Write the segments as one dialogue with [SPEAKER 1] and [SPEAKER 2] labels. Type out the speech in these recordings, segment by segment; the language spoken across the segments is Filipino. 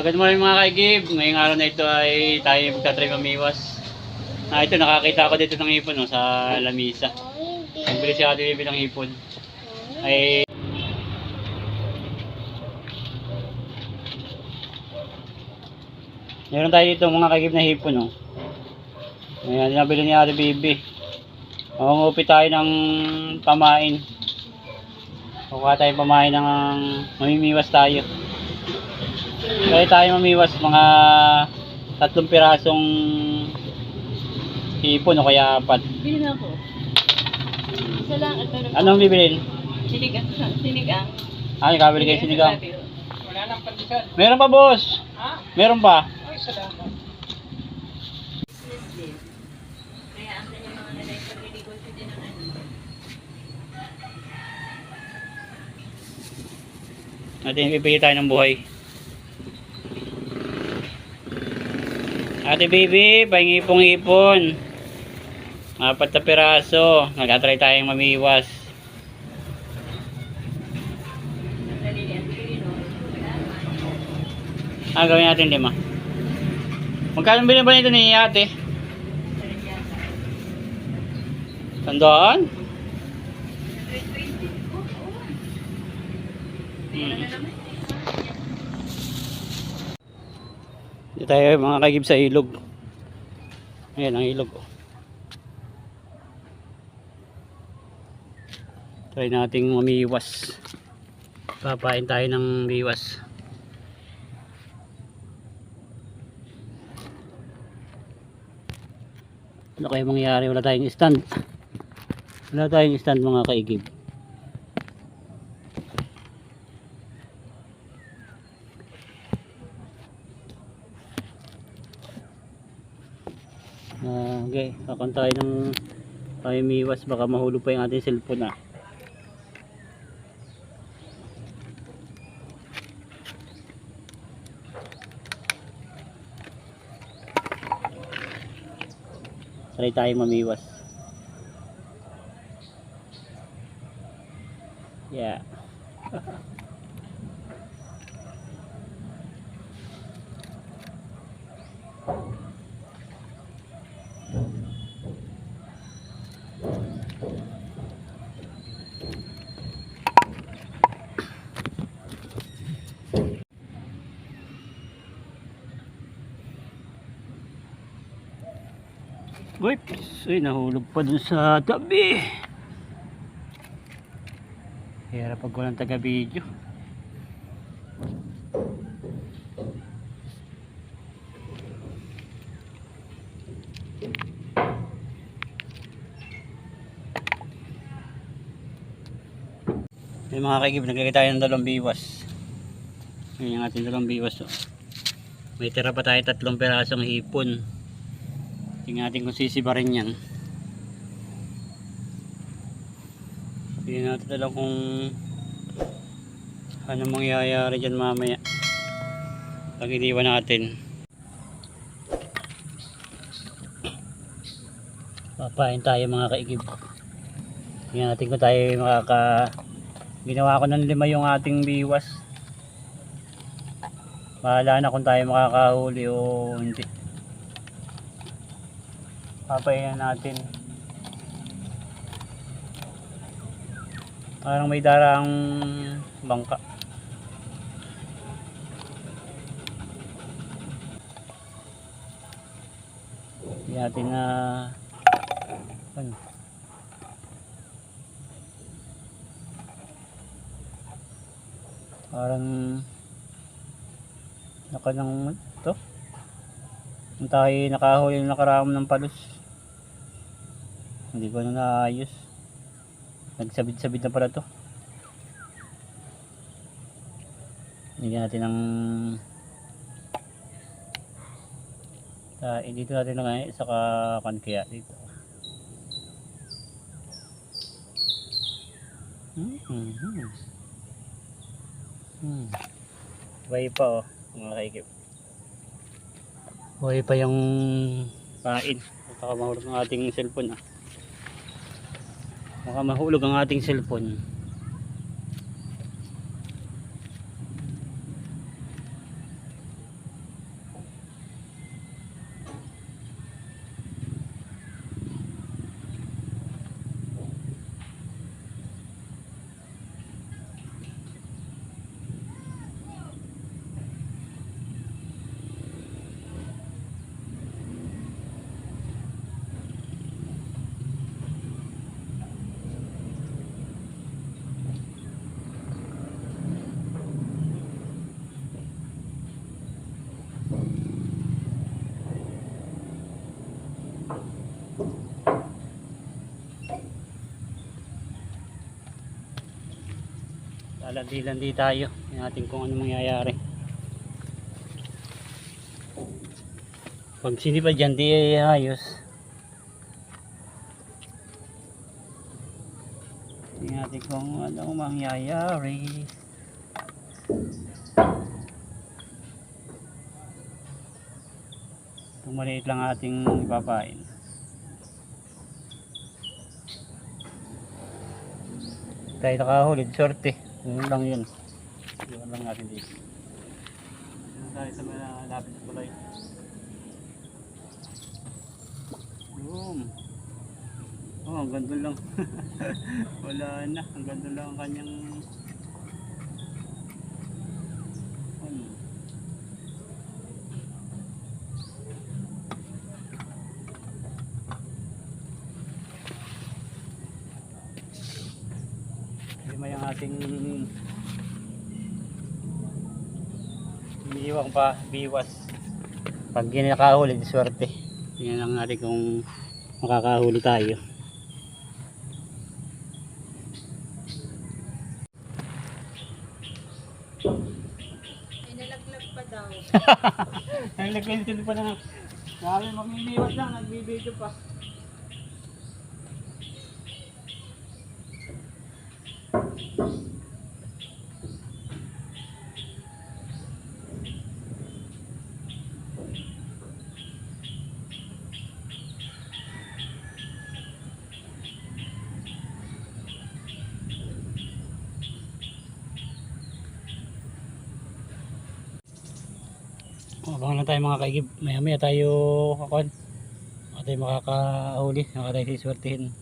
[SPEAKER 1] Good morning mga kaigib. Ngayong araw na ito ay tayo magta-try mamiwas. Ito nakakita ko dito ng hipon no, sa lamisa. Nagbili si Ate Bibi ng hipon. Ay meron tayo dito mga kaigib na hipon no. Ayan, nabili ni Ate Bibi. Mangungupi tayo ng pamain. Kukuha tayo pamain ng mamimiwas tayo. Kaya tayo mamiwas mga 3 pirasong hipon o kaya 4.
[SPEAKER 2] Bili na ako. Isa lang at meron.
[SPEAKER 1] Anong bibilin?
[SPEAKER 2] Sinigang. Sinigang.
[SPEAKER 1] Kabili kayo sinigang.
[SPEAKER 2] Wala nang pandesal.
[SPEAKER 1] Meron pa boss.
[SPEAKER 2] Ha?
[SPEAKER 1] Meron pa.
[SPEAKER 2] Ay, salamat. Kaya ang kanya mga nalay pag-negosyo din ng ano.
[SPEAKER 1] Natin pipili tayo ng buhay. Ate Bibi, pahingi pong ipon. 4 na piraso. Nag-try tayong mamiwas. Gawin natin 5. Magkano bilhin ba nito ni ate? Tandaan? Dito tayo mga kaigib sa ilog. Ayan ang ilog. Try nating mamiwas. Papain tayo ng biwas. Ano kaya mangyayari? Wala tayong stand. Wala tayong stand mga kaigib. Okay, kakon tayo ng miwas, baka mahulog pa yung ating cellphone Try tayo mamiwas. Yeah. Whoops! Ay, nahulog pa dun sa tabi. Hirap pag walang taga-video. May mga kaigib, naglagay tayo ng 2 biwas. Yan yung ating 2 biwas. May tira pa tayo 3 pirasong hipon. Tingnan natin kung sisibarin yan. Tingnan natin na lang kung ano mangyayari dyan mamaya pag iniwan natin. Papain tayo mga kaigib. Tingnan natin kung tayo ginawa ko ng 5 yung ating biwas. Bahala na kung tayo makakahuli o hindi. Papayin natin. Parang may darang bangka. Hindi natin na ano. Parang ito. Ang tayo nakahuli ng nakaraan ng palos. Hindi ko na naayos. Nagsabit-sabit na pala to. Lagyan natin ng dito natin lang sa kaya dito. Buhay pa mga kaikip. Buhay pa yung kain. Baka mahulog ang ating cellphone Baka mahulog ang ating cellphone. Lalandi-landi tayo. Tingnan natin kung ano mangyayari. Pag sinipad dyan, di ayos. Tingnan natin kung ano mangyayari. Kung maliit lang ating ipapain. Tayo nakahulid, sorte. Yun lang yun. Yun lang natin dito. Yun tayo sa malapit sa tulay. Boom. Oh, ang ganda lang. Wala na. Ang ganda lang ang kanyang ano. May ang ating iniiwang pa biwas. Pag nakahuli, swerte. Tingnan lang natin kung makakahuli tayo.
[SPEAKER 2] Ay, nalaglag pa daw.
[SPEAKER 1] Ay, nagkwento pa na. Sabi, mamimiwas lang, nagbibideo pa. Abangan lang tayo mga kaigib. Maya maya tayo kakon. Baka tayo makakahuli. Baka tayo siswertihin.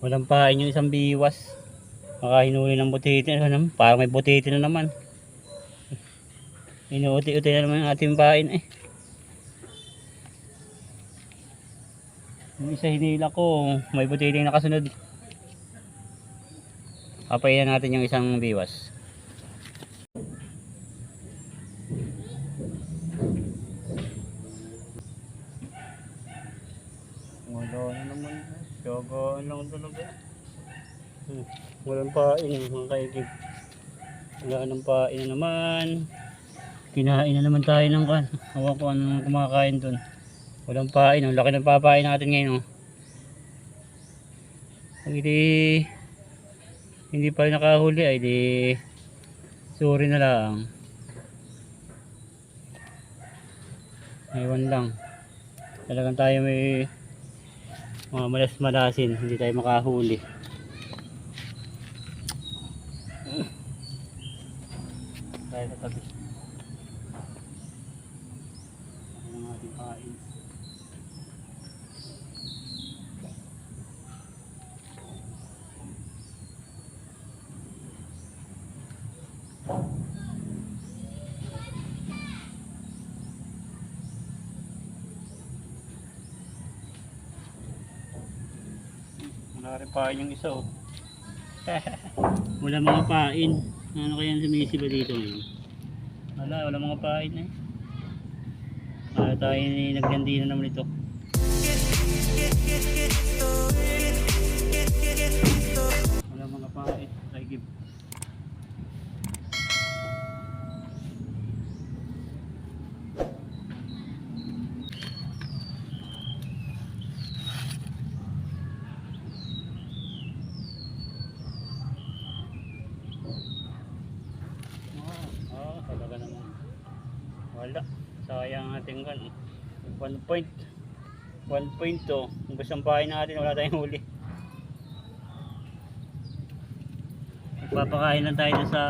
[SPEAKER 1] Walang pain yung isang biwas. Makahinuli ng butiti na naman. Parang may butiti na naman. Inuuti-uti na naman yung ating pain eh. Yung isa hinila ko, may butiti na nakasunod. Papainan natin yung isang biwas. Wala na naman. Gagaan lang talaga. Walang pain mga kaigib. Wala nang pain na naman. Kinain na naman tayo ng kan. Hawa ko anong kumakain dun. Walang pain. Ang laki ng papain natin ngayon. Oh. Pag hindi pa rin nakahuli ay di sorry na lang. Ewan lang. Talagang tayo may mga malas-malasin, hindi tayo makahuli. Tayo sa tabi. Ano ang ating kain? Wala rin pain yung isa oh. Wala mga pain. Ano kaya sumisiba dito ngayon? Wala mga pain eh. Tayo naglandi na naman ito. Wala mga pain. Kaigib. Talaga naman. Wala. Sayang ating kan. 1 point. 1.2. Ubos ang bahay natin, wala tayong huli. Magpapakain lang tayo na sa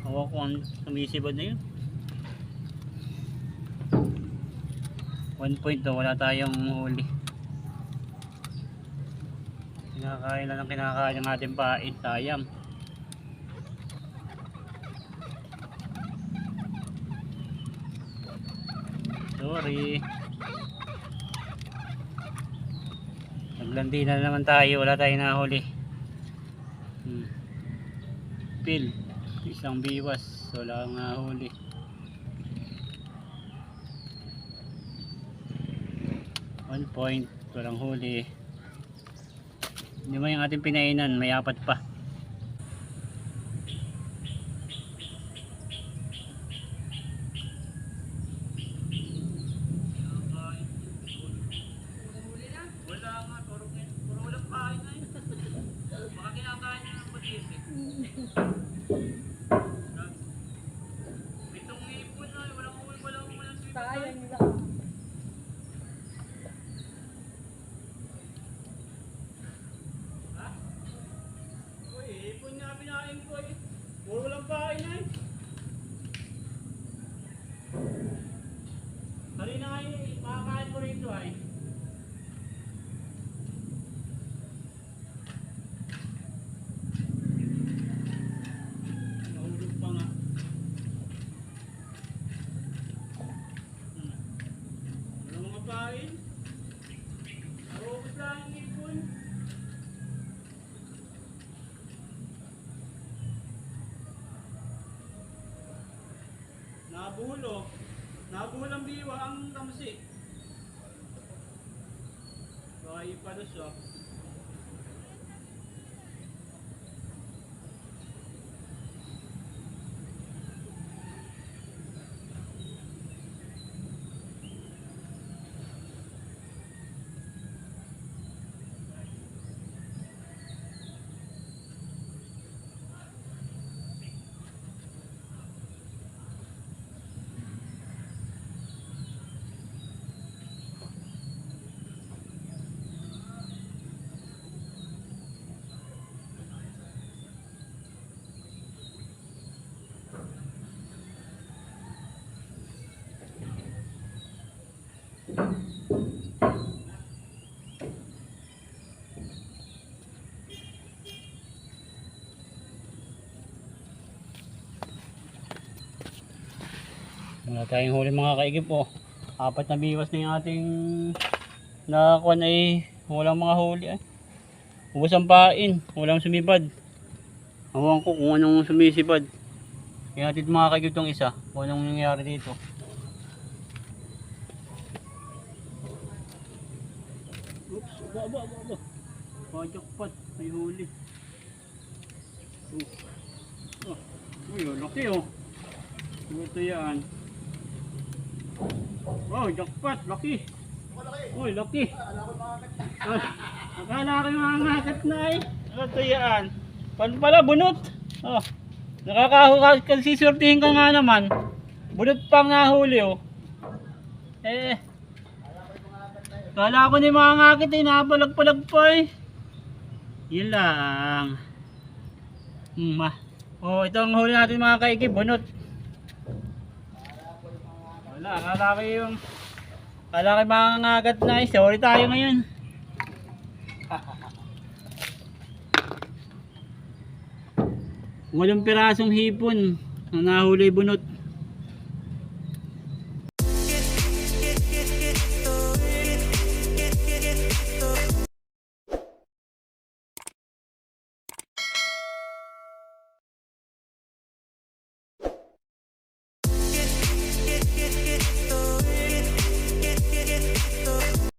[SPEAKER 1] hawa ko ang sumisibad na yun. 1.2, wala tayong huli. Kinakain lang ang kinakain ng ating pain, sayang. Sorry. Naglandi na naman tayo, wala tayong nahuli. Pil, isang biwas, wala kang nahuli. One point, walang huli. Hindi mo yung ating pinainan, may apat pa. Wala nga, puro walang pain na yun. Baka kinakain nyo ng patisip. Pitong ipon na, walang sweet.
[SPEAKER 2] Sayang nila.
[SPEAKER 1] Ha? Uy, ipon nga pinain ko eh. Puro walang pain na eh. Kanina nga eh, makakain ko rito ay. Nahulog pa nga. Walang mga pain. Naubos lang yung ipon. Nabuhol ang biwa ang tamsi. Baka ipalos oh. Wala tayong huli mga kaigip oh. Apat na biwas na yung ating nakakuan ay walang mga huli ay. Ubos ang pain, walang sumipad. Awan ko kung anong sumisipad. Kaya natin mga kaigip tong isa, kung anong nangyari dito. Oops, aba. Pajakpat, may huli. Uy, laki oh. Ito yan. Wow, jackpot, laki. Uy, laki. Akala ko yung mga ngakat na eh. Ito yan. Pan pala, bunot. Oh, nakakasisortihin ka nga naman. Bunot pang nahuli oh. Akala ko na yung mga ngakit eh, nakapalag-palag pa eh. Yun lang. Oh, ito ang huli natin mga kaigi, bunot. Wala, akala ko mga ngagat na eh. Sorry tayo ngayon. Walang pirasong hipon na nahuli bunot.